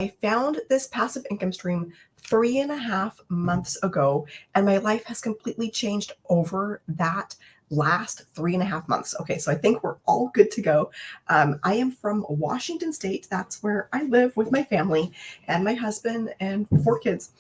I found this passive income stream 3.5 months ago, and my life has completely changed over that last 3.5 months. Okay, so I think we're all good to go. I am from Washington State. That's where I live with my family and my husband and 4 kids.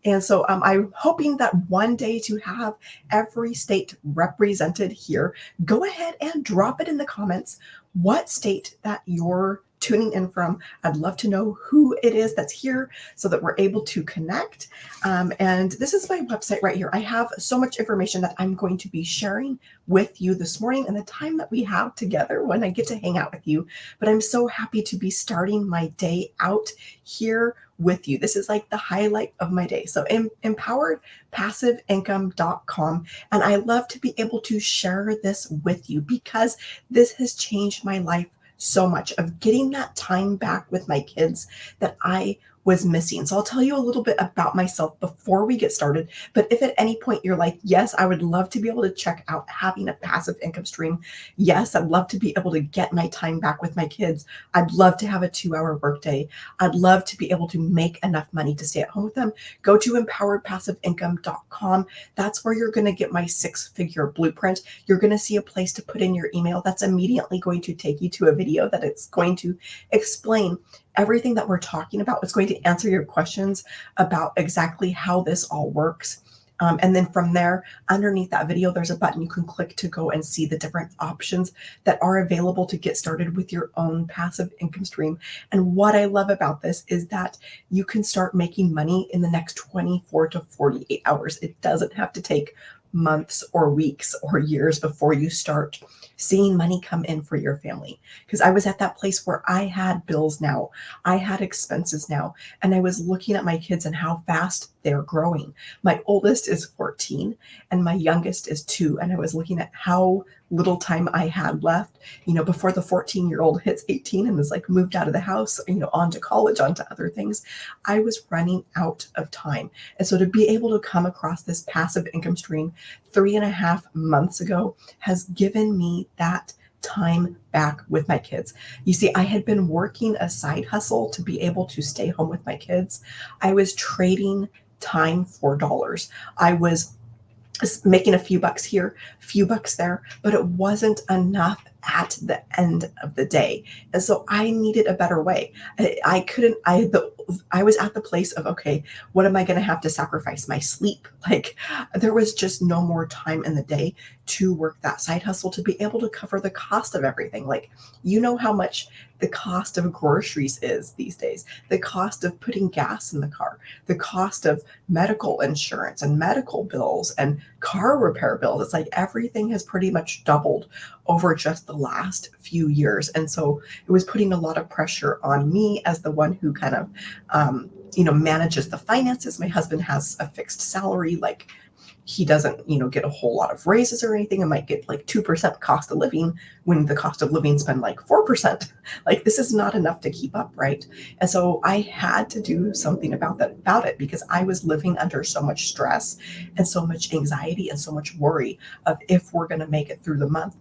And so I'm hoping that one day to have every state represented here. Go ahead and drop it in the comments what state that you're tuning in from. I'd love to know who it is that's here so that we're able to connect. And this is my website right here. I have so much information that I'm going to be sharing with you this morning and the time that we have together when I get to hang out with you. But I'm so happy to be starting my day out here with you. This is like the highlight of my day. So empoweredpassiveincome.com. And I love to be able to share this with you because this has changed my life so much, of getting that time back with my kids that I was missing. So I'll tell you a little bit about myself before we get started. But if at any point you're like, yes, I would love to be able to check out having a passive income stream. Yes, I'd love to be able to get my time back with my kids. I'd love to have a 2-hour workday. I'd love to be able to make enough money to stay at home with them. Go to empoweredpassiveincome.com. That's where you're going to get my 6-figure blueprint. You're going to see a place to put in your email. That's immediately going to take you to a video that it's going to explain everything that we're talking about. It's going to answer your questions about exactly how this all works. And then from there, underneath that video, there's a button you can click to go and see the different options that are available to get started with your own passive income stream. And what I love about this is that you can start making money in the next 24 to 48 hours. It doesn't have to take months or weeks or years before you start seeing money come in for your family. Because I was at that place where I had bills now, I had expenses now, and I was looking at my kids and how fast they're growing. My oldest is 14 and my youngest is 2. And I was looking at how little time I had left, before the 14-year-old hits 18 and is like moved out of the house, on to college, on to other things. I was running out of time. And so to be able to come across this passive income stream 3.5 months ago has given me that time back with my kids. You see, I had been working a side hustle to be able to stay home with my kids. I was trading time for dollars. I was making a few bucks here, a few bucks there, but it wasn't enough at the end of the day. And so I needed a better way. I was at the place of, okay, what am I going to have to sacrifice? My sleep? Like, there was just no more time in the day to work that side hustle to be able to cover the cost of everything. Like, how much the cost of groceries is these days, the cost of putting gas in the car, the cost of medical insurance and medical bills and car repair bills. It's like everything has pretty much doubled over just the last few years. And so it was putting a lot of pressure on me as the one who kind of, manages the finances. My husband has a fixed salary. Like, he doesn't, get a whole lot of raises or anything. It might get like 2% cost of living when the cost of living's been like 4%. Like, this is not enough to keep up, right? And so I had to do something about it, because I was living under so much stress and so much anxiety and so much worry of if we're going to make it through the month,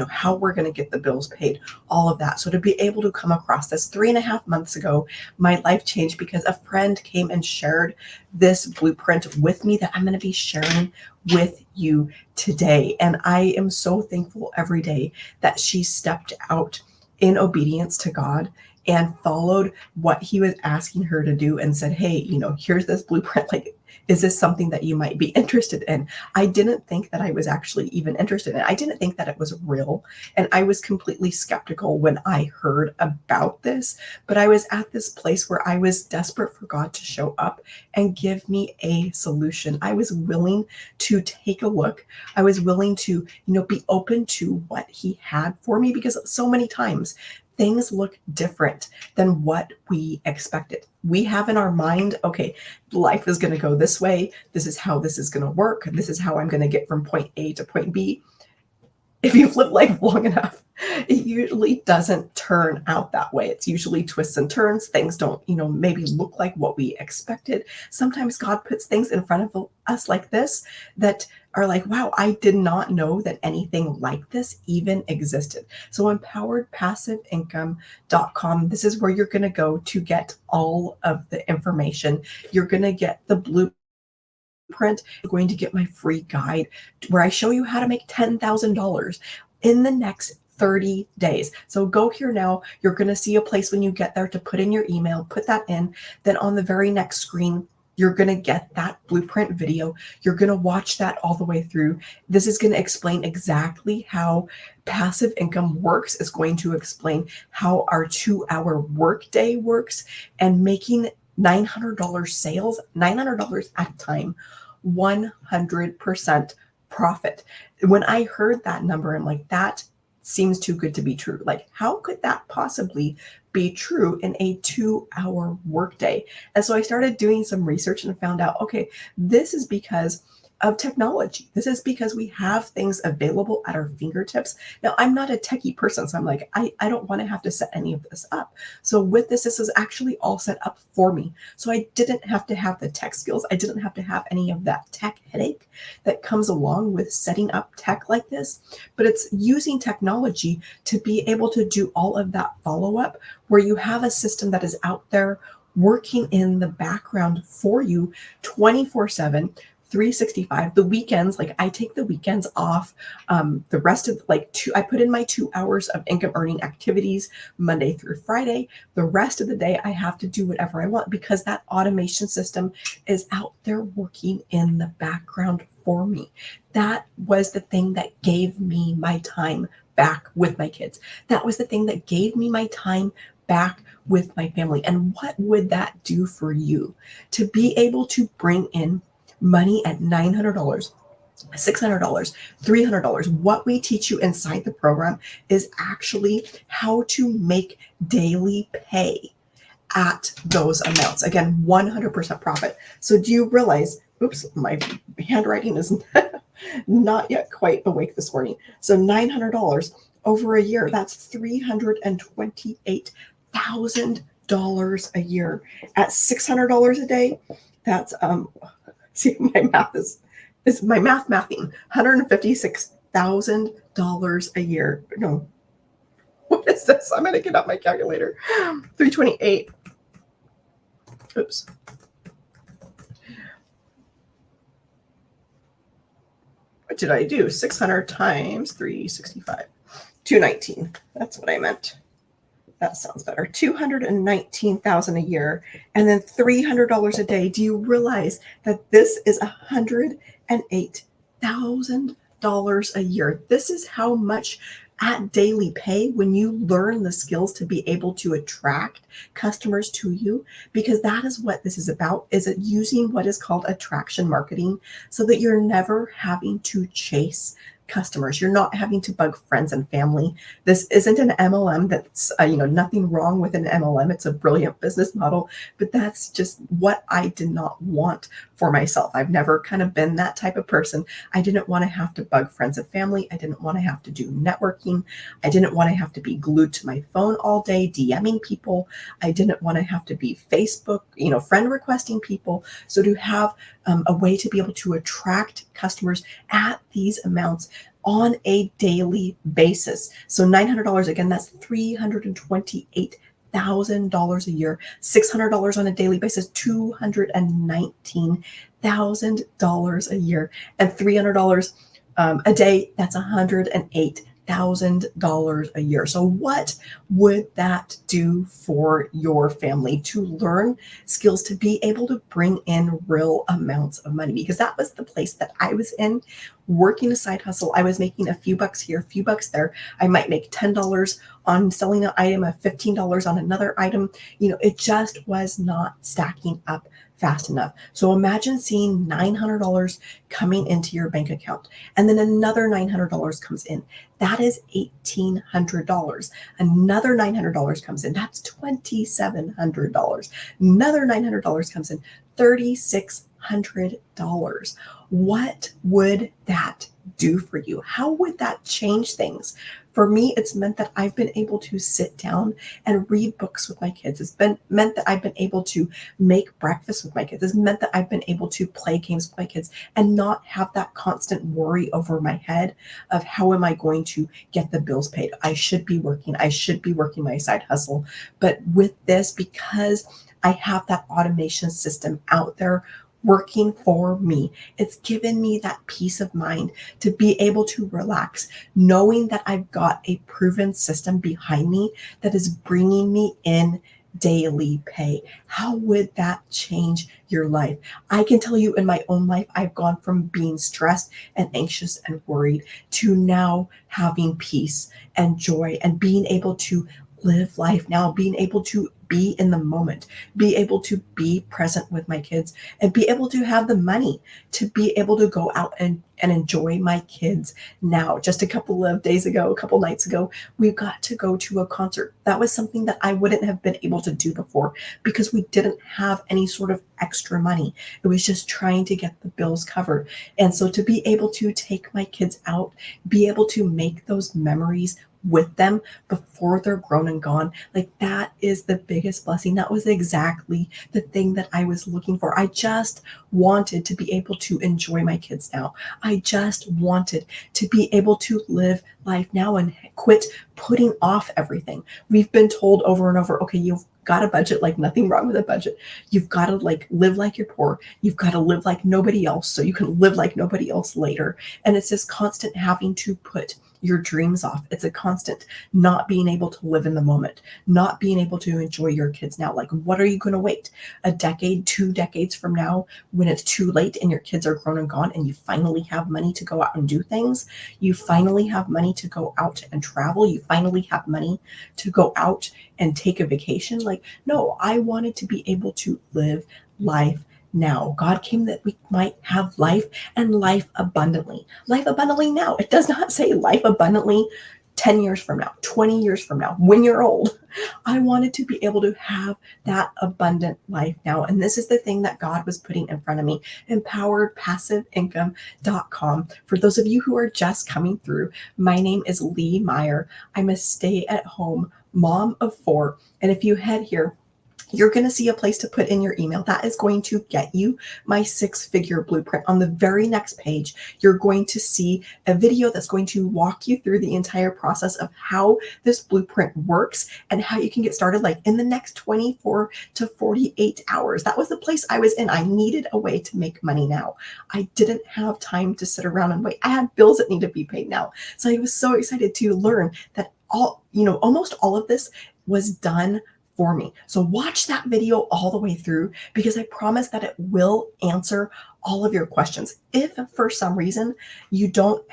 how we're going to get the bills paid, all of that. So to be able to come across this 3.5 months ago, my life changed because a friend came and shared this blueprint with me that I'm going to be sharing with you today. And I am so thankful every day that she stepped out in obedience to God and followed what he was asking her to do and said, hey, here's this blueprint. Like, is this something that you might be interested in? I didn't think that I was actually even interested in it. I didn't think that it was real. And I was completely skeptical when I heard about this. But I was at this place where I was desperate for God to show up and give me a solution. I was willing to take a look. I was willing to, be open to what he had for me, because so many times things look different than what we expected. We have in our mind, okay, life is going to go this way. This is how this is going to work. This is how I'm going to get from point A to point B. If you've lived life long enough, It usually doesn't turn out that way. It's usually twists and turns. Things don't, maybe look like what we expected. Sometimes God puts things in front of us like this that are like, wow, I did not know that anything like this even existed. So empoweredpassiveincome.com, this is where you're going to go to get all of the information. You're going to get the blueprint. You're going to get my free guide where I show you how to make $10,000 in the next 30 days. So go here now. You're going to see a place when you get there to put in your email, put that in. Then on the very next screen, you're going to get that blueprint video. You're going to watch that all the way through. This is going to explain exactly how passive income works. It's going to explain how our 2-hour workday works and making $900 sales, $900 at a time, 100% profit. When I heard that number, I'm like, that seems too good to be true. Like, how could that possibly be true in a 2-hour workday? And so I started doing some research and found out, okay, this is because of technology. This is because we have things available at our fingertips. Now, I'm not a techie person, so I'm like, I don't want to have to set any of this up. So with this is actually all set up for me. So I didn't have to have the tech skills. I didn't have to have any of that tech headache that comes along with setting up tech like this. But it's using technology to be able to do all of that follow-up where you have a system that is out there working in the background for you 24/7, 365. The weekends, like I take the weekends off. The rest of I put in my 2 hours of income earning activities Monday through Friday. The rest of the day, I have to do whatever I want because that automation system is out there working in the background for me. That was the thing that gave me my time back with my kids. That was the thing that gave me my time back with my family. And what would that do for you to be able to bring in money at $900, $600, $300? What we teach you inside the program is actually how to make daily pay at those amounts. Again, 100% profit. So do you realize, oops, my handwriting is not yet quite awake this morning. So $900 over a year, that's $328,000 a year. At $600 a day, that's see, my math is my mathing. $156,000 a year. No, what is this? I'm gonna get out my calculator. 328. Oops. What did I do? 600 times 365. 219. That's what I meant. That sounds better. 219,000 a year, and then $300 a day. Do you realize that this is $108,000 a year? This is how much at daily pay when you learn the skills to be able to attract customers to you, because that is what this is about. Is it using what is called attraction marketing so that you're never having to chase customers. You're not having to bug friends and family. This isn't an MLM. That's nothing wrong with an MLM. It's a brilliant business model, but that's just what I did not want for myself. I've never kind of been that type of person. I didn't want to have to bug friends and family. I didn't want to have to do networking. I didn't want to have to be glued to my phone all day DMing people. I didn't want to have to be Facebook, friend requesting people. So to have a way to be able to attract customers at these amounts on a daily basis. So $900, again, that's $328,000 a year, $600 on a daily basis, $219,000 a year, and $300 a day, that's $108,000 a year. So what would that do for your family to learn skills to be able to bring in real amounts of money? Because that was the place that I was in, working a side hustle. I was making a few bucks here, a few bucks there. I might make $10 on selling an item, a $15 on another item. It just was not stacking up fast enough. So imagine seeing $900 coming into your bank account, and then another $900 comes in. That is $1,800. Another $900 comes in. That's $2,700. Another $900 comes in. $3,600. What would that do for you? How would that change things For me, it's meant that I've been able to sit down and read books with my kids. It's been meant that I've been able to make breakfast with my kids. It's meant that I've been able to play games with my kids and not have that constant worry over my head of how am I going to get the bills paid. I should be working. I should be working my side hustle. But with this, because I have that automation system out there working for me, it's given me that peace of mind to be able to relax, knowing that I've got a proven system behind me that is bringing me in daily pay. How would that change your life? I can tell you in my own life, I've gone from being stressed and anxious and worried to now having peace and joy and being able to live life now, being able to be in the moment, be able to be present with my kids, and be able to have the money to be able to go out and enjoy my kids now. Just a couple of days ago, a couple nights ago, we got to go to a concert. That was something that I wouldn't have been able to do before because we didn't have any sort of extra money. It was just trying to get the bills covered. And so to be able to take my kids out, be able to make those memories with them before they're grown and gone, like that is the biggest blessing. That was exactly the thing that I was looking for. I just wanted to be able to enjoy my kids now. I just wanted to be able to live life now and quit putting off everything. We've been told over and over, okay, you've got a budget, like nothing wrong with a budget. You've got to like live like you're poor. You've got to live like nobody else so you can live like nobody else later. And it's this constant having to put your dreams off. It's a constant not being able to live in the moment, not being able to enjoy your kids now. Like, what are you going to wait? A decade, 2 decades from now, when it's too late and your kids are grown and gone and you finally have money to go out and do things? You finally have money to go out and travel. You finally have money to go out and take a vacation. Like, no, I wanted to be able to live life now. God came that we might have life and life abundantly. Life abundantly now. It does not say life abundantly 10 years from now, 20 years from now, when you're old. I wanted to be able to have that abundant life now. And this is the thing that God was putting in front of me, empoweredpassiveincome.com. For those of you who are just coming through, my name is Lee Meyer. I'm a stay-at-home mom of 4. And if you head here, you're going to see a place to put in your email. That is going to get you my 6-figure blueprint. On the very next page, you're going to see a video that's going to walk you through the entire process of how this blueprint works and how you can get started like in the next 24 to 48 hours. That was the place I was in. I needed a way to make money now. I didn't have time to sit around and wait. I had bills that need to be paid now. So I was so excited to learn that almost all of this was done for me. So watch that video all the way through because I promise that it will answer all of your questions. If for some reason you don't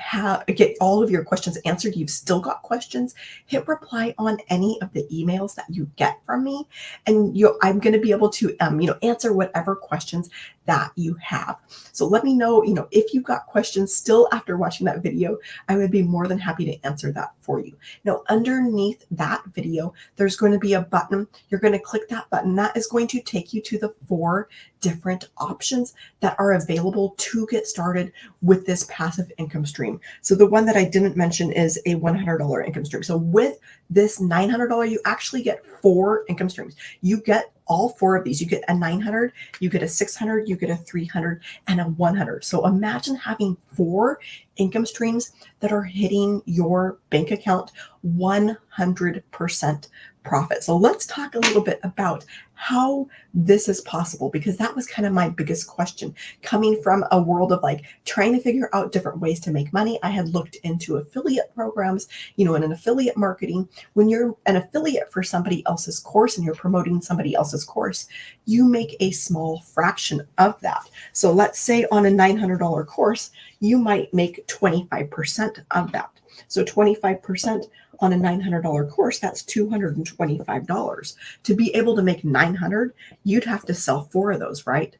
get all of your questions answered, you've still got questions, hit reply on any of the emails that you get from me, and I'm going to be able to answer whatever questions that you have. So let me know, if you've got questions still after watching that video, I would be more than happy to answer that for you. Now, underneath that video, there's going to be a button. You're going to click that button. That is going to take you to the 4 different options that are available to get started with this passive income stream. So the one that I didn't mention is a $100 income stream. So with this $900, you actually get 4 income streams. You get all 4 of these. You get a $900, you get a $600, you get a $300, and a $100. So imagine having 4 income streams that are hitting your bank account 100% profit. So let's talk a little bit about how this is possible, because that was kind of my biggest question coming from a world of like trying to figure out different ways to make money. I had looked into affiliate programs, and an affiliate marketing. When you're an affiliate for somebody else's course and you're promoting somebody else's course, you make a small fraction of that. So let's say on a $900 course, you might make 25% of that. So 25% on a $900 course, that's $225. To be able to make $900, you'd have to sell 4 of those, right?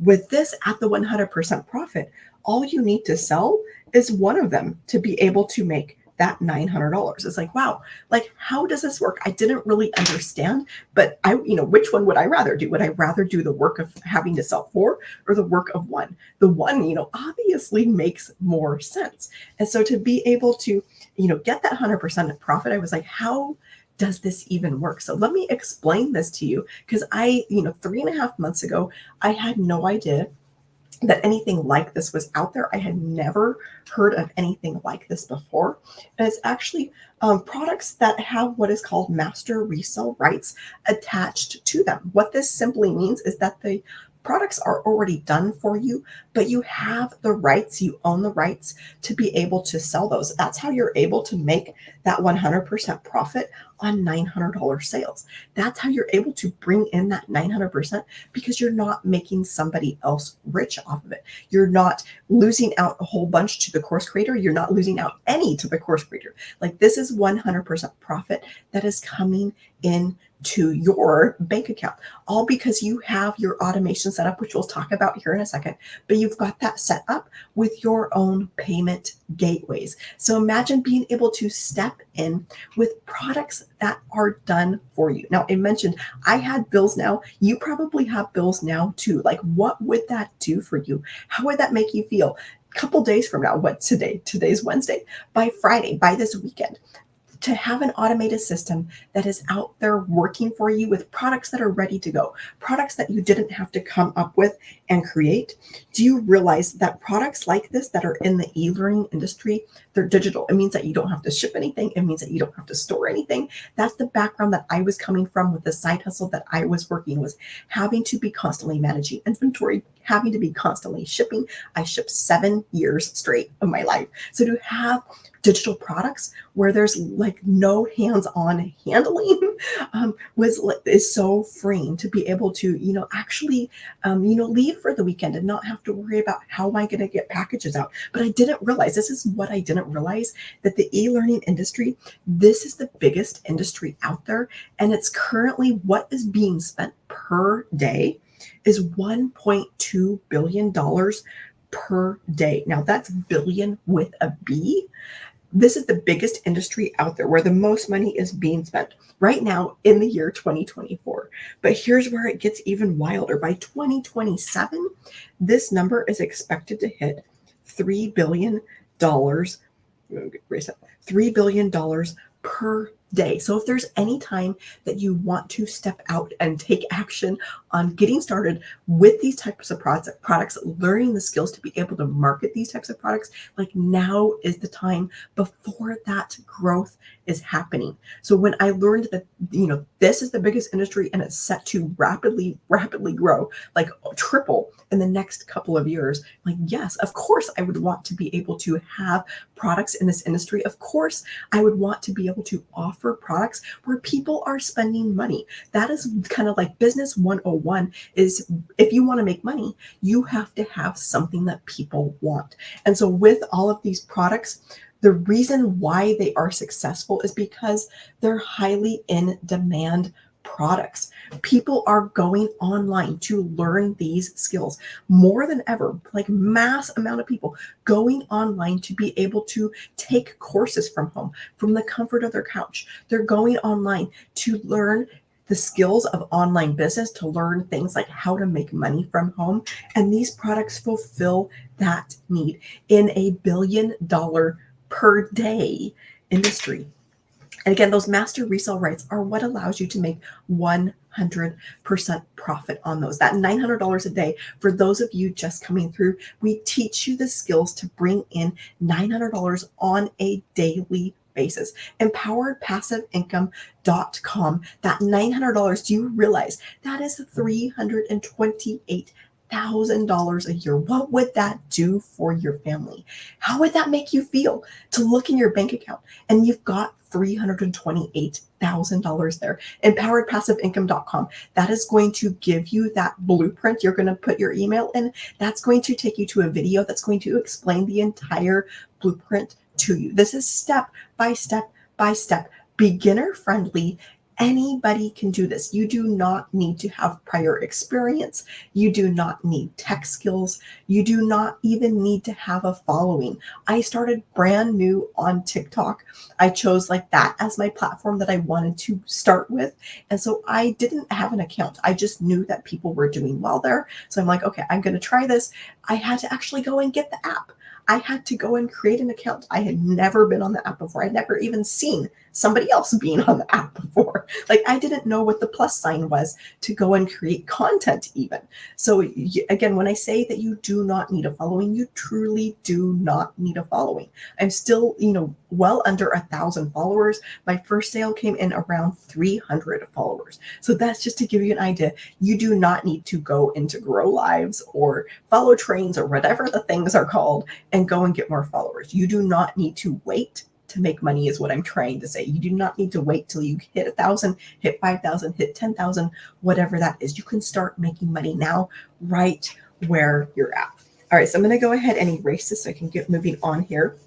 With this at the 100% profit, all you need to sell is 1 of them to be able to make that $900. It's like, wow, like, how does this work? I didn't really understand, but which one would I rather do? Would I rather do the work of having to sell four or the work of one? The one, obviously makes more sense. And so to be able to, get that 100% profit, I was like, how does this even work? So let me explain this to you, because 3.5 months ago, I had no idea that anything like this was out there. I had never heard of anything like this before. And it's actually products that have what is called master resale rights attached to them. What this simply means is that the products are already done for you, but you have the rights, you own the rights to be able to sell those. That's how you're able to make that 100% profit on $900 sales. That's how you're able to bring in that 900%, because you're not making somebody else rich off of it. You're not losing out a whole bunch to the course creator. You're not losing out any to the course creator. Like, this is 100% profit that is coming in to your bank account, all because you have your automation set up, which we'll talk about here in a second, but you've got that set up with your own payment gateways. So imagine being able to step in with products that are done for you. Now, I mentioned I had bills now. You probably have bills now too. Like, what would that do for you? How would that make you feel? A couple days from now, what today? Today's Wednesday. By Friday, by this weekend, to have an automated system that is out there working for you with products that are ready to go, products that you didn't have to come up with and create. Do you realize that products like this that are in the e-learning industry, they're digital? It means that you don't have to ship anything. It means that you don't have to store anything. That's the background that I was coming from with the side hustle that I was working, was having to be constantly managing inventory, having to be constantly shipping. I shipped 7 years straight of my life. So to have digital products where there's like no hands-on handling is so freeing, to be able to actually leave for the weekend and not have to worry about how am I going to get packages out. But I didn't realize, this is what I didn't realize, that the e-learning industry, this is the biggest industry out there, and it's currently what is being spent per day is $1.2 billion per day. Now that's billion with a B. This is the biggest industry out there where the most money is being spent right now in the year 2024. But here's where it gets even wilder. By 2027, this number is expected to hit $3 billion. $3 billion per day. So if there's any time that you want to step out and take action on getting started with these types of products, learning the skills to be able to market these types of products, like, now is the time before that growth is happening. So when I learned that, this is the biggest industry and it's set to rapidly grow, like triple in the next couple of years, like, yes, of course I would want to be able to have products in this industry. Of course I would want to be able to offer products where people are spending money. That is kind of like business 101, is if you want to make money, you have to have something that people want. And so with all of these products, the reason why they are successful is because they're highly in demand products. People are going online to learn these skills more than ever, like mass amount of people going online to be able to take courses from home, from the comfort of their couch. They're going online to learn the skills of online business, to learn things like how to make money from home. And these products fulfill that need in a $1 billion per day industry. And again, those master resale rights are what allows you to make 100% profit on those. That $900 a day, for those of you just coming through, we teach you the skills to bring in $900 on a daily basis. EmpoweredPassiveIncome.com. That $900, do you realize that is $328,000 a year? What would that do for your family? How would that make you feel to look in your bank account and you've got $328,000 there? EmpoweredPassiveIncome.com. That is going to give you that blueprint. You're going to put your email in. That's going to take you to a video that's going to explain the entire blueprint to you. This is step by step by step, beginner friendly, Anybody can do this. You do not need to have prior experience. You do not need tech skills. You do not even need to have a following. I started brand new on TikTok. I chose like that as my platform that I wanted to start with. And so I didn't have an account. I just knew that people were doing well there. So I'm like, okay, I'm going to try this. I had to actually go and get the app. I had to go and create an account. I had never been on the app before. I'd never even seen somebody else being on the app before. Like I didn't know what the plus sign was to go and create content even. So again, when I say that you do not need a following, you truly do not need a following. I'm still, well under 1,000 followers. My first sale came in around 300 followers. So that's just to give you an idea. You do not need to go into Grow Lives or Follow Trains or whatever the things are called and go and get more followers. You do not need to wait to make money is what I'm trying to say. You do not need to wait till you hit 1,000, hit 5,000, hit 10,000, whatever that is. You can start making money now right where you're at. All right, so I'm going to go ahead and erase this so I can get moving on here.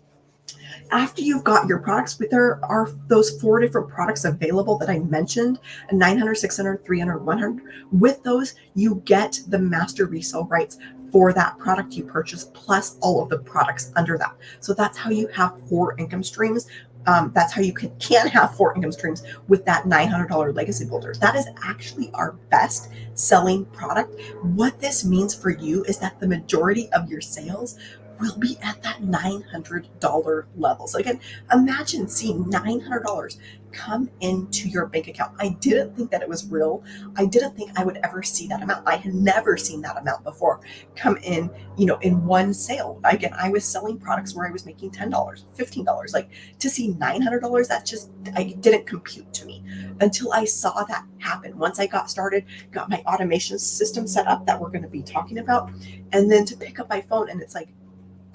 After you've got your products, there are those 4 different products available that I mentioned, 900, 600, 300, 100. With those, you get the master resale rights for that product you purchase, plus all of the products under that. So that's how you have 4 income streams. That's how you can have 4 income streams with that $900 legacy builder. That is actually our best selling product. What this means for you is that the majority of your sales will be at that $900 level. So again, imagine seeing $900 come into your bank account. I didn't think that it was real. I didn't think I would ever see that amount. I had never seen that amount before come in, in one sale. Again, I was selling products where I was making $10, $15. Like to see $900, that just, I didn't compute to me until I saw that happen. Once I got started, got my automation system set up that we're going to be talking about, and then to pick up my phone and it's like,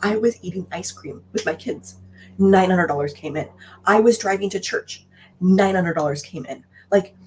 I was eating ice cream with my kids. $900 came in. I was driving to church. $900 came in. Like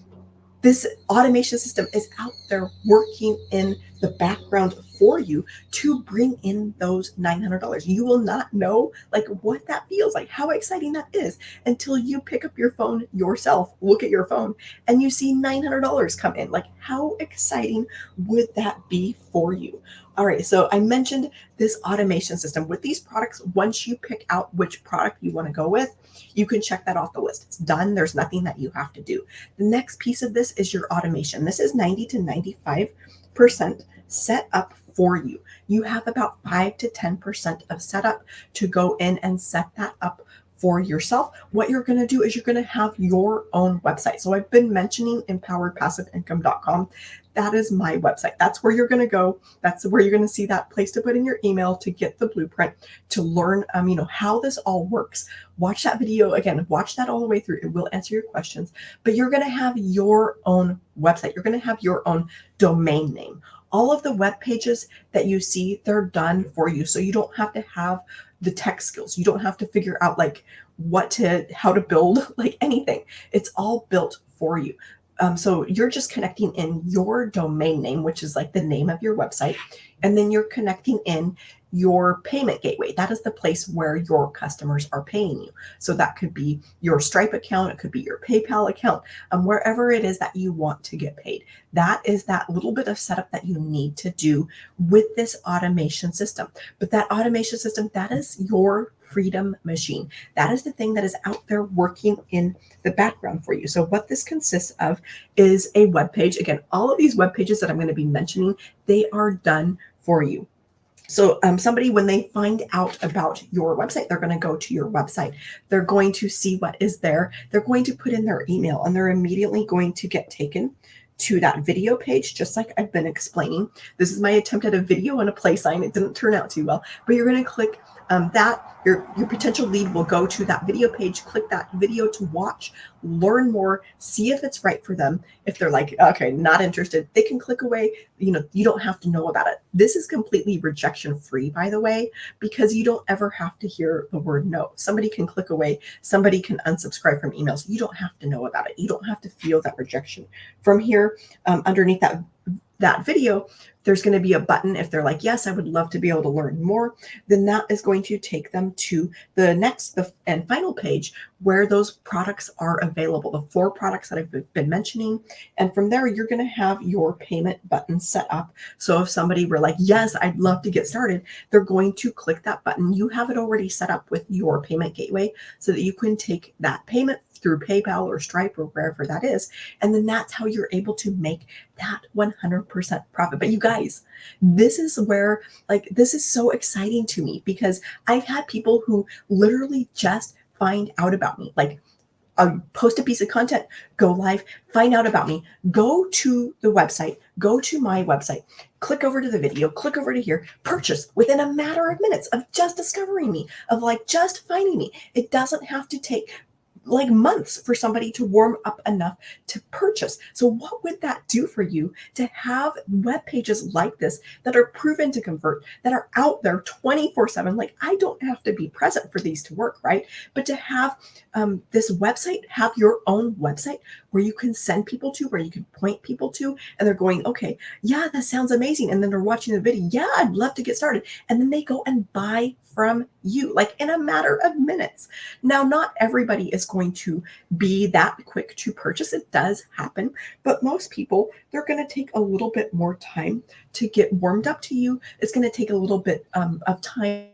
this automation system is out there working in the background for you to bring in those $900. You will not know like what that feels like, how exciting that is until you pick up your phone yourself, look at your phone and you see $900 come in. Like how exciting would that be for you? All right, so I mentioned this automation system with these products. Once you pick out which product you want to go with, you can check that off the list. It's done. There's nothing that you have to do. The next piece of this is your automation. This is 90 to 95% set up for you. You have about 5 to 10% of setup to go in and set that up for yourself. What you're going to do is you're going to have your own website. So I've been mentioning empoweredpassiveincome.com. That is my website. That's where you're going to go. That's where you're going to see that place to put in your email to get the blueprint, to learn, how this all works. Watch that video again. Watch that all the way through. It will answer your questions. But you're going to have your own website. You're going to have your own domain name. All of the web pages that you see, they're done for you. So you don't have to have the tech skills. You don't have to figure out like how to build like anything. It's all built for you. So you're just connecting in your domain name, which is like the name of your website. And then you're connecting in your payment gateway. That is the place where your customers are paying you. So that could be your Stripe account. It could be your PayPal account, wherever it is that you want to get paid. That is that little bit of setup that you need to do with this automation system. But that automation system, that is your freedom machine. That is the thing that is out there working in the background for you. So what this consists of is a web page. Again, all of these web pages that I'm going to be mentioning, they are done for you. So somebody, when they find out about your website, they're going to go to your website. They're going to see what is there. They're going to put in their email and they're immediately going to get taken to that video page, just like I've been explaining. This is my attempt at a video and a play sign. It didn't turn out too well, but you're going to click that. Your potential lead will go to that video page, click that video to watch, learn more, see if it's right for them. If they're like, okay, not interested, they can click away. You don't have to know about it. This is completely rejection free, by the way, because you don't ever have to hear the word no. Somebody can click away. Somebody can unsubscribe from emails. You don't have to know about it. You don't have to feel that rejection. From here, underneath that that video, there's going to be a button. If they're like, yes, I would love to be able to learn more, then that is going to take them to the and final page where those products are available, the 4 products that I've been mentioning. And from there, you're going to have your payment button set up. So if somebody were like, yes, I'd love to get started, they're going to click that button. You have it already set up with your payment gateway so that you can take that payment through PayPal or Stripe or wherever that is. And then that's how you're able to make that 100% profit. But you guys, this is where, like, this is so exciting to me because I've had people who literally just find out about me. Like, I'll post a piece of content, go live, find out about me, go to the website, go to my website, click over to the video, click over to here, purchase within a matter of minutes of just discovering me, of like just finding me. It doesn't have to take like months for somebody to warm up enough to purchase. So what would that do for you to have web pages like this that are proven to convert, that are out there 24/7? Like, I don't have to be present for these to work, right? But to have this website, have your own website where you can send people to, where you can point people to, and they're going, okay, yeah, that sounds amazing. And then they're watching the video. Yeah, I'd love to get started. And then they go and buy from you, like in a matter of minutes. Now, not everybody is going to be that quick to purchase. It does happen, but most people, they're going to take a little bit more time to get warmed up to you. It's going to take a little bit of time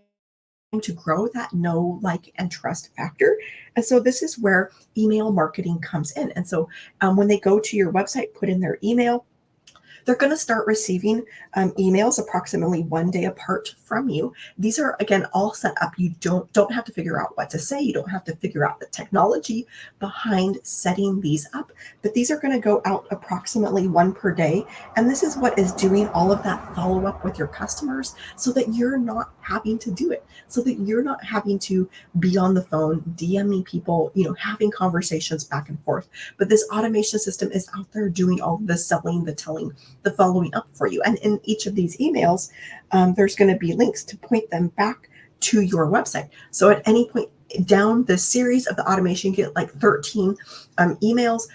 to grow that know, like, and trust factor. And so this is where email marketing comes in. And so when they go to your website, put in their email, they're going to start receiving emails approximately 1 day apart from you. These are, again, all set up. You don't have to figure out what to say. You don't have to figure out the technology behind setting these up, but these are going to go out approximately 1 per day. And this is what is doing all of that follow up with your customers so that you're not having to do it, so that you're not having to be on the phone, DMing people, having conversations back and forth. But this automation system is out there doing all the selling, the telling, the following up for you. And in each of these emails, there's going to be links to point them back to your website. So at any point down the series of the automation, get like 13 emails.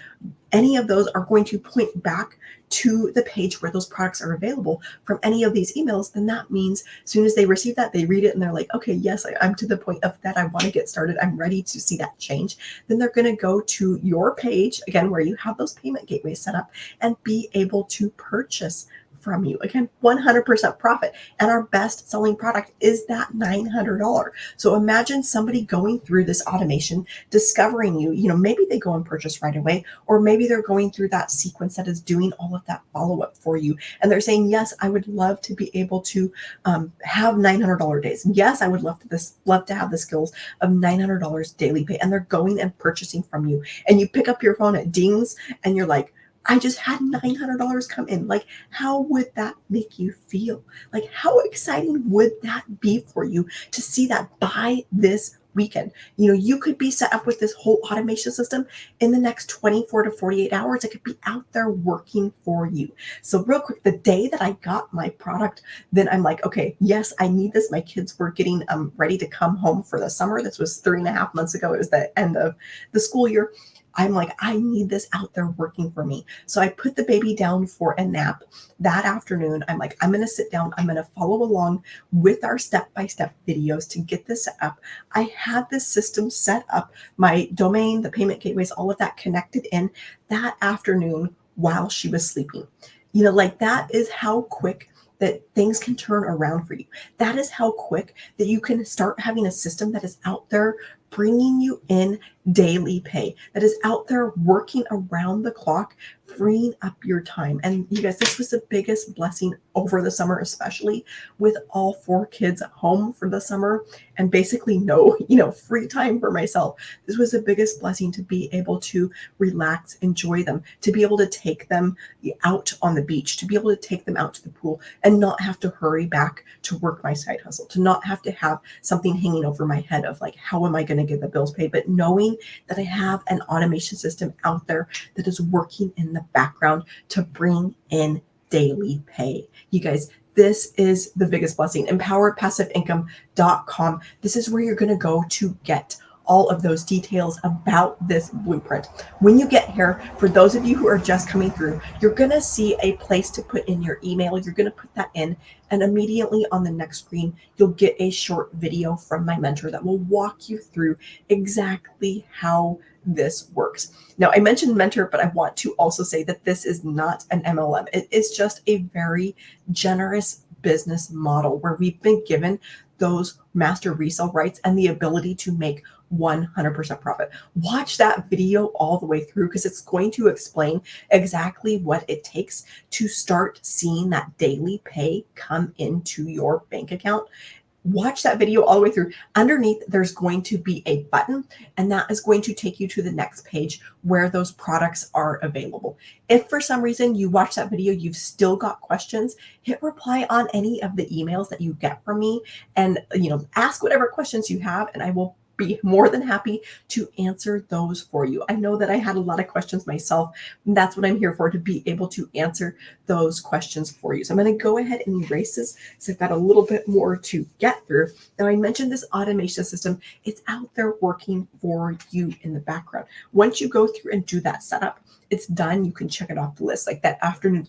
Any of those are going to point back to the page where those products are available from any of these emails. Then that means as soon as they receive that, they read it and they're like, okay, yes, I'm to the point of that. I want to get started. I'm ready to see that change. Then they're going to go to your page, again, where you have those payment gateways set up and be able to purchase from you. Again, 100% profit. And our best selling product is that $900. So imagine somebody going through this automation, discovering you, maybe they go and purchase right away, or maybe they're going through that sequence that is doing all of that follow-up for you. And they're saying, yes, I would love to be able to have $900 days. Yes, I would love to have the skills of $900 daily pay. And they're going and purchasing from you. And you pick up your phone, it dings, and you're like, I just had $900 come in. Like, how would that make you feel? Like, how exciting would that be for you to see that by this weekend? You could be set up with this whole automation system in the next 24 to 48 hours. It could be out there working for you. So real quick, the day that I got my product, then I'm like, okay, yes, I need this. My kids were getting ready to come home for the summer. This was 3.5 months ago. It was the end of the school year. I'm like, I need this out there working for me. So I put the baby down for a nap that afternoon. I'm like, I'm going to sit down. I'm going to follow along with our step-by-step videos to get this set up. I had this system set up, my domain, the payment gateways, all of that connected in that afternoon while she was sleeping. Like, that is how quick that things can turn around for you. That is how quick that you can start having a system that is out there bringing you in daily pay, that is out there working around the clock, freeing up your time. And you guys, this was the biggest blessing over the summer, especially with all 4 kids at home for the summer and basically no, free time for myself. This was the biggest blessing to be able to relax, enjoy them, to be able to take them out on the beach, to be able to take them out to the pool and not have to hurry back to work my side hustle, to not have to have something hanging over my head of like, how am I going to get the bills paid? But knowing that I have an automation system out there that is working in the background to bring in daily pay. You guys, this is the biggest blessing. EmpoweredPassiveIncome.com. This is where you're going to go to get all of those details about this blueprint. When you get here, for those of you who are just coming through, you're going to see a place to put in your email. You're going to put that in, and immediately on the next screen, you'll get a short video from my mentor that will walk you through exactly how this works. Now, I mentioned mentor, but I want to also say that this is not an MLM. It is just a very generous business model where we've been given those master resale rights and the ability to make 100% profit. Watch that video all the way through because it's going to explain exactly what it takes to start seeing that daily pay come into your bank account. Watch that video all the way through. Underneath, there's going to be a button, and that is going to take you to the next page where those products are available. If for some reason you watch that video, you've still got questions, hit reply on any of the emails that you get from me, and ask whatever questions you have, and I will be more than happy to answer those for you. I know that I had a lot of questions myself, and that's what I'm here for, to be able to answer those questions for you. So I'm going to go ahead and erase this because I've got a little bit more to get through. Now, I mentioned this automation system. It's out there working for you in the background. Once you go through and do that setup, it's done. You can check it off the list. Like that afternoon,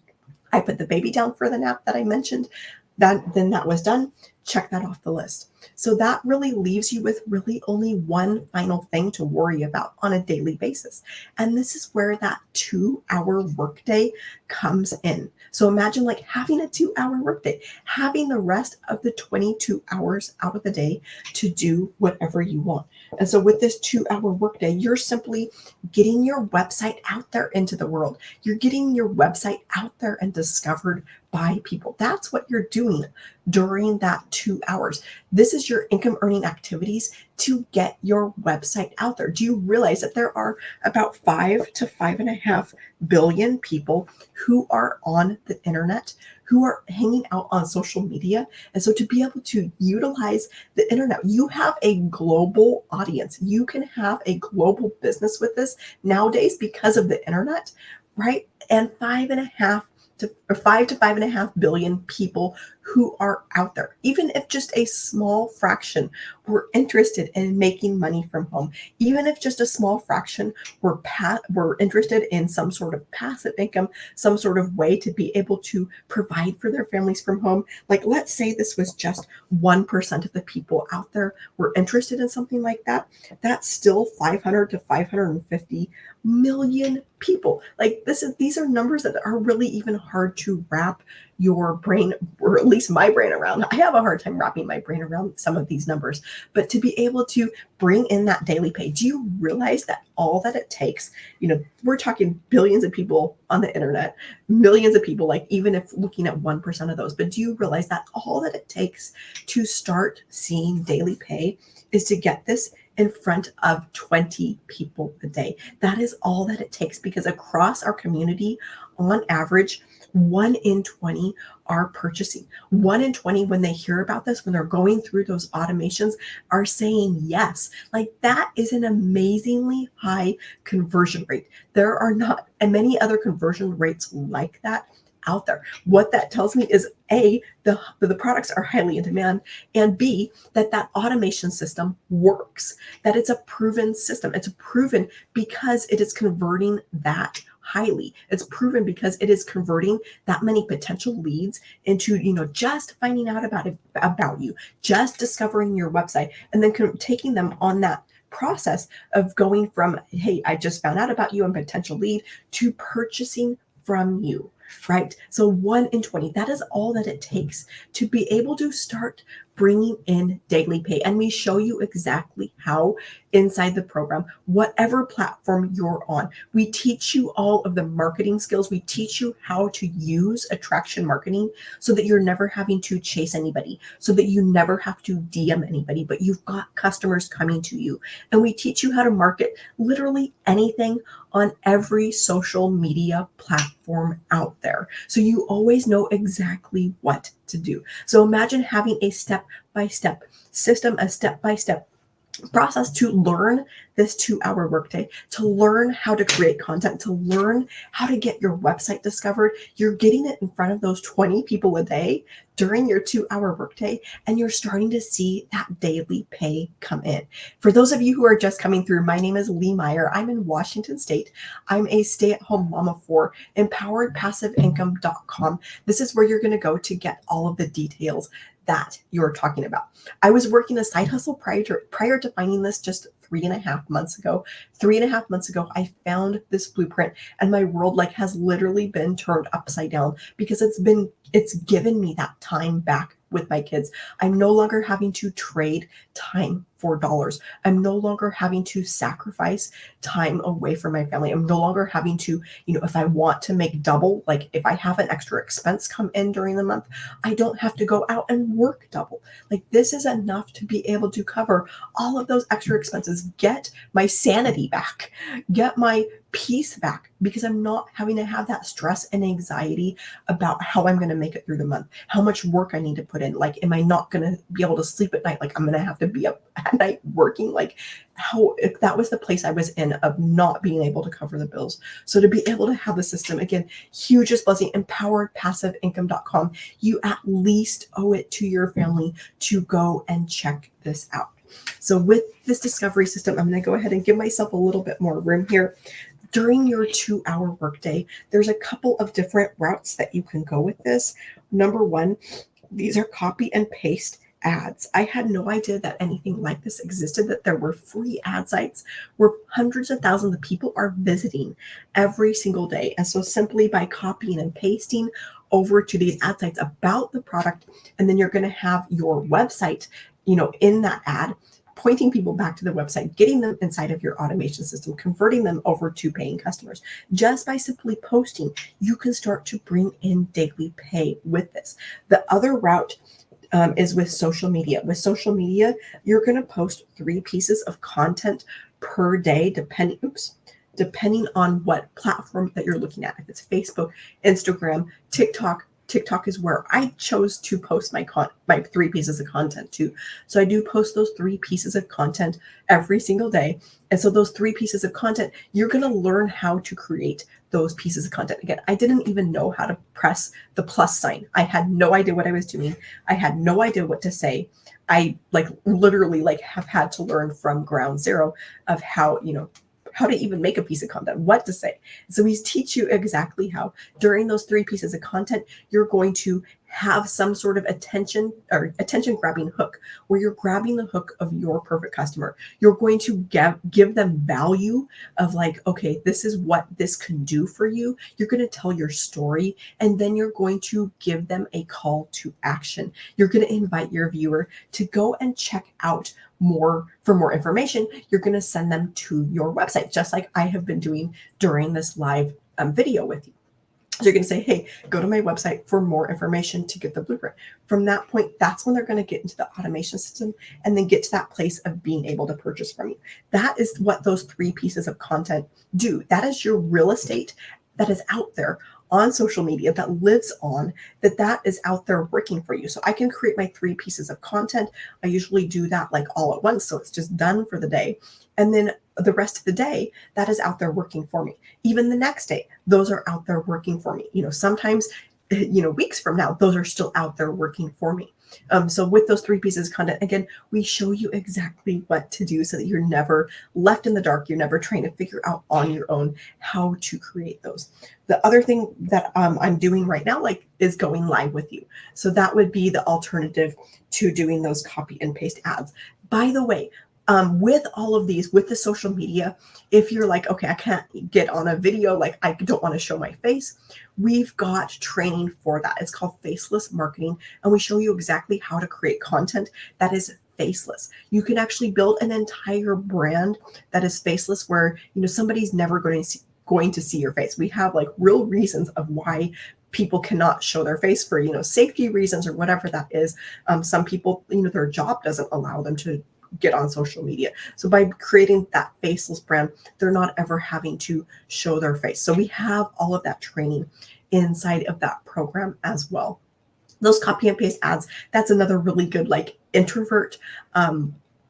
I put the baby down for the nap that I mentioned. Then that was done. Check that off the list. So that really leaves you with really only one final thing to worry about on a daily basis. And this is where that 2-hour workday comes in. So imagine like having a 2-hour workday, having the rest of the 22 hours out of the day to do whatever you want. And so with this 2-hour workday, you're simply getting your website out there into the world. You're getting your website out there and discovered by people. That's what you're doing during that 2 hours. This is your income earning activities to get your website out there. Do you realize that there are about 5 to 5.5 billion people who are on the internet, who are hanging out on social media? And so to be able to utilize the internet, you have a global audience. You can have a global business with this nowadays because of the internet, right? And 5 to 5.5 billion people who are out there. Even if just a small fraction were interested in making money from home, even if just a small fraction were interested in some sort of passive income, some sort of way to be able to provide for their families from home. Like, let's say this was just 1% of the people out there were interested in something like that. That's still 500 to 550 million people. Like these are numbers that are really even hard to wrap your brain, or at least my brain, around. I have a hard time wrapping my brain around some of these numbers, but to be able to bring in that daily pay, do you realize that all that it takes, we're talking billions of people on the internet, millions of people, like even if looking at 1% of those, but do you realize that all that it takes to start seeing daily pay is to get this in front of 20 people a day? That is all that it takes, because across our community, on average, 1 in 20 are purchasing. 1 in 20, when they hear about this, when they're going through those automations, are saying yes. Like, that is an amazingly high conversion rate. There are not many other conversion rates like that out there. What that tells me is A, the products are highly in demand, and B, that automation system works, that it's a proven system. It's proven because it is converting that highly. It's proven because it is converting that many potential leads into, just finding out about you, just discovering your website, and then taking them on that process of going from, hey, I just found out about you and potential lead, to purchasing from you. Right? So 1 in 20, that is all that it takes to be able to start bringing in daily pay. And we show you exactly how inside the program, whatever platform you're on. We teach you all of the marketing skills. We teach you how to use attraction marketing so that you're never having to chase anybody, so that you never have to DM anybody, but you've got customers coming to you. And we teach you how to market literally anything on every social media platform out there, so you always know exactly what to do. So imagine having a step-by-step system, a step-by-step process to learn this 2-hour workday, to learn how to create content, to learn how to get your website discovered. You're getting it in front of those 20 people a day during your 2-hour workday, and you're starting to see that daily pay come in. For those of you who are just coming through, my name is Lee Meyer. I'm in Washington State. I'm a stay-at-home mama for empoweredpassiveincome.com. This is where you're going to go to get all of the details that you're talking about. I was working a side hustle prior to finding this just 3.5 months ago. 3.5 months ago, I found this blueprint, and my world has literally been turned upside down because it's given me that time back with my kids. I'm no longer having to trade time for dollars. I'm no longer having to sacrifice time away from my family. I'm no longer having to, if I want to make double, like if I have an extra expense come in during the month, I don't have to go out and work double. Like, this is enough to be able to cover all of those extra expenses, get my sanity back, get my peace back, because I'm not having to have that stress and anxiety about how I'm going to make it through the month, how much work I need to put in. Like, am I not going to be able to sleep at night? Like, I'm going to have to be up at night working. Like, if that was the place I was in of not being able to cover the bills. So to be able to have the system, again, hugest blessing, empoweredpassiveincome.com. You at least owe it to your family to go and check this out. So with this discovery system, I'm going to go ahead and give myself a little bit more room here. During your 2-hour workday, there's a couple of different routes that you can go with this. Number one, these are copy and paste ads. I had no idea that anything like this existed, that there were free ad sites where hundreds of thousands of people are visiting every single day. And so simply by copying and pasting over to these ad sites about the product, and then you're going to have your website, in that ad, pointing people back to the website, getting them inside of your automation system, converting them over to paying customers. Just by simply posting, you can start to bring in daily pay with this. The other route is with social media. With social media, you're going to post 3 pieces of content per day, depending on what platform that you're looking at. If it's Facebook, Instagram, TikTok. TikTok is where I chose to post my 3 pieces of content to. So I do post those 3 pieces of content every single day. And so those 3 pieces of content, you're going to learn how to create those pieces of content. Again, I didn't even know how to press the plus sign. I had no idea what I was doing. I had no idea what to say. I literally have had to learn from ground zero of how to even make a piece of content, what to say. So we teach you exactly how. During those 3 pieces of content, you're going to have some sort of attention grabbing hook, where you're grabbing the hook of your perfect customer. You're going to give them value of okay, this is what this can do for you. You're going to tell your story, and then you're going to give them a call to action. You're going to invite your viewer to go and check out for more information. You're going to send them to your website, just like I have been doing during this live video with you. So you're going to say, hey, go to my website for more information to get the blueprint. From that point, that's when they're going to get into the automation system and then get to that place of being able to purchase from you. That is what those 3 pieces of content do. That is your real estate that is out there on social media, that lives on, that is out there working for you. So I can create my 3 pieces of content. I usually do that all at once, so it's just done for the day. And then the rest of the day, that is out there working for me. Even the next day, those are out there working for me. Sometimes, weeks from now, those are still out there working for me. So with those 3 pieces of content, again, we show you exactly what to do so that you're never left in the dark. You're never trying to figure out on your own how to create those. The other thing that I'm doing right now, is going live with you. So that would be the alternative to doing those copy and paste ads. By the way, with all of these, with the social media, if you're okay, I can't get on a video, I don't want to show my face, we've got training for that. It's called Faceless Marketing, and we show you exactly how to create content that is faceless. You can actually build an entire brand that is faceless, where somebody's never going to see your face. We have real reasons of why people cannot show their face for safety reasons or whatever that is. Some people, their job doesn't allow them to get on social media. So by creating that faceless brand, they're not ever having to show their face. So we have all of that training inside of that program as well. Those copy and paste ads, that's another really good introvert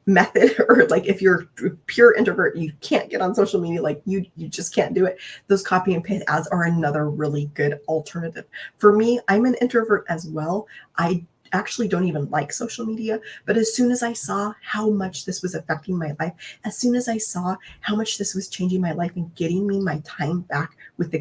method, or like if you're pure introvert, you can't get on social media, like you just can't do it, those copy and paste ads are another really good alternative. For me, I'm an introvert as well. I actually don't even like social media, but as soon as I saw how much this was affecting my life, as soon as I saw how much this was changing my life and getting me my time back with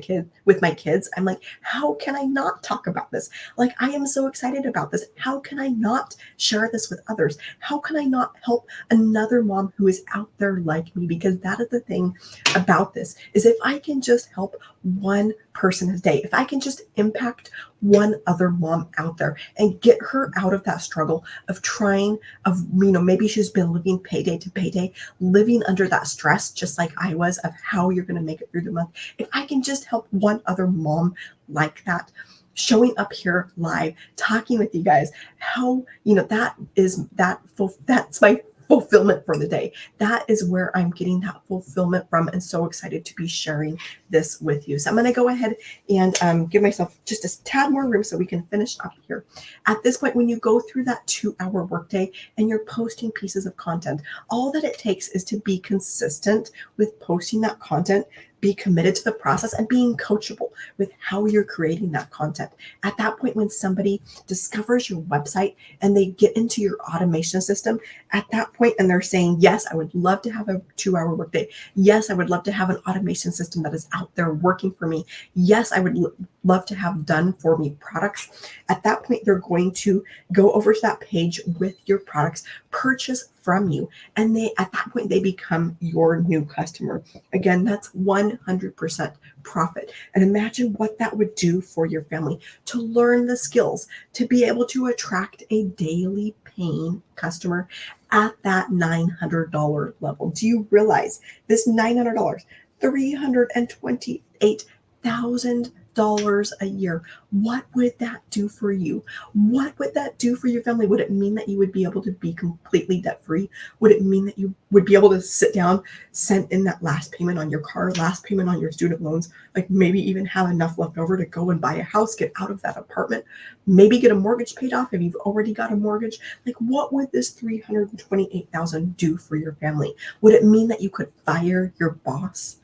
my kids, I'm like, how can I not talk about this? Like, I am so excited about this. How can I not share this with others? How can I not help another mom who is out there like me? Because that is the thing about this, is if I can just help one person a day, if I can just impact one other mom out there and get her out of that struggle of trying, of, maybe she's been living payday to payday, living under that stress just like I was, of how you're going to make it through the month. If I can just help one other mom like that, showing up here live, talking with you guys, how, that's my fulfillment for the day. That is where I'm getting that fulfillment from, and so excited to be sharing this with you. So I'm going to go ahead and give myself just a tad more room so we can finish up here. At this point, when you go through that 2-hour workday and you're posting pieces of content, all that it takes is to be consistent with posting that content, be committed to the process, and being coachable with how you're creating that content. At that point, when somebody discovers your website and they get into your automation system, at that point, and they're saying, yes, I would love to have a 2-hour workday. Yes, I would love to have an automation system that is out there working for me. Yes, I would love to have done for me products. At that point, they're going to go over to that page with your products, purchase from you, and at that point they become your new customer. Again, that's 100% profit. And imagine what that would do for your family to learn the skills to be able to attract a daily paying customer at that $900 level. Do you realize this $900, $328,000 a year? What would that do for you? What would that do for your family? Would it mean that you would be able to be completely debt free? Would it mean that you would be able to sit down, send in that last payment on your car, last payment on your student loans, like maybe even have enough left over to go and buy a house, get out of that apartment, maybe get a mortgage paid off if you've already got a mortgage? Like, what would this $328,000 do for your family? Would it mean that you could fire your boss?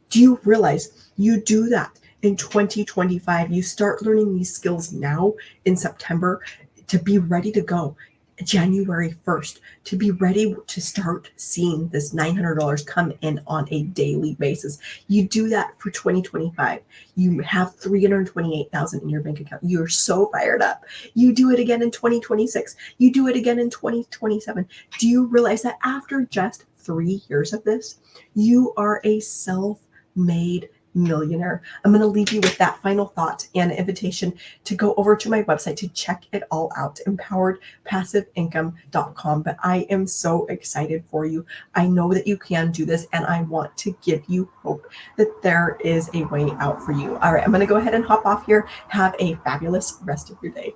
Do you realize you do that in 2025? You start learning these skills now in September to be ready to go January 1st, to be ready to start seeing this $900 come in on a daily basis. You do that for 2025. You have $328,000 in your bank account. You're so fired up. You do it again in 2026. You do it again in 2027. Do you realize that after just 3 years of this, you are a self-made millionaire? I'm going to leave you with that final thought and an invitation to go over to my website to check it all out, empoweredpassiveincome.com. But I am so excited for you. I know that you can do this, and I want to give you hope that there is a way out for you. All right, I'm going to go ahead and hop off here. Have a fabulous rest of your day.